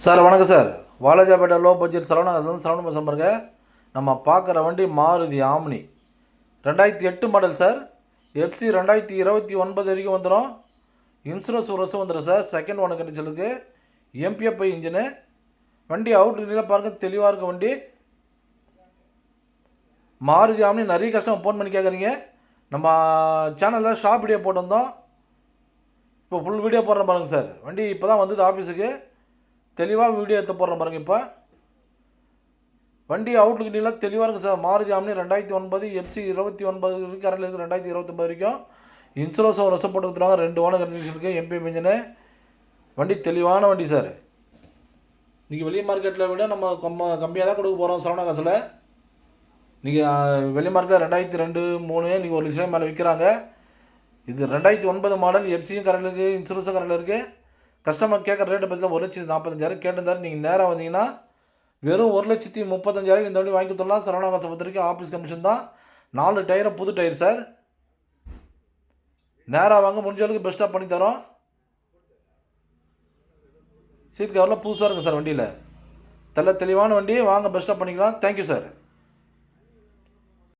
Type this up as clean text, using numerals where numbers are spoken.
Sir வணக்கம் sir. Walajapet low budget Saravana bus பாருங்க. நம்ம பார்க்குற வண்டி Maruti omni 2008 model sir. FC 2029 வரைக்கும் வந்துடும். இன்சூரன்ஸ் ஒரு வருஷம் வந்துடும் சார். செகண்ட் ஓனர் கண்டிஷனுக்கு எம்பிஎஃப்ஐ இன்ஜினு. வண்டி அவுட்லுக்கில் பாருங்கள், தெளிவாக இருக்க வண்டி. மாருதி ஆம்னி நிறைய கஸ்டமர் ஃபோன் பண்ணி கேட்குறீங்க. நம்ம சேனலில் ஷாப் வீடியோ போட்டு வந்தோம். இப்போ ஃபுல் வீடியோ போடுறேன் பாருங்கள் சார். வண்டி இப்போ தான் வந்தது ஆஃபீஸுக்கு. தெளிவாக வீடியோ எடுத்து போடுறேன் பாருங்கள். இப்போ வண்டி அவுட்லுக் நீலாம் தெளிவாக இருக்குது சார். மாருதி ஆம்னி 2009 எஃப்சி 29 இருக்குது. கரண்டில் இருக்குது 2029 வரைக்கும். இன்சூரன்ஸ் ஒரு வருஷம் போட்டு கொடுத்துருவாங்க. 2 ஓனர் கண்டிஷனுக்கு எம்பிஎம் இன்ஜினு. வண்டி தெளிவான வண்டி சார். நீங்கள் வெளி மார்க்கெட்டில் விட நம்ம கம்மியாக தான் கொடுக்க போகிறோம் சரவணா காசில். நீங்கள் வெளி மார்க்கெட்டில் 2002, 2003 நீங்கள் 1 லட்சம் மேலே விற்கிறாங்க. இது 2009 மாடல். எஃப்சியும் கரண்டில் இருக்குது, இன்சூரன்ஸும் கரண்டில் இருக்குது. கஸ்டமர் கேட்குற ரேட்டை பற்றி 1,45,000 கேட்டிருந்தாரு. நீங்கள் நேராக வந்தீங்கன்னா வெறும் 1,35,000 இந்த வண்டி வாங்கி கொடுத்துடலாம். சரவணா காசை பொறுத்த வரைக்கும் ஆஃபீஸ் கமிஷன் தான். 4 டயரும் புது டயர் சார். நேராக வாங்க, முடிஞ்ச அளவுக்கு பெஸ்ட்டாக பண்ணி தரோம். சீட் கவரில் புதுசாக இருக்குது சார் வண்டியில். தெளிவான வண்டி. வாங்க, பெஸ்ட்டாக பண்ணிக்கலாம். Thank you sir.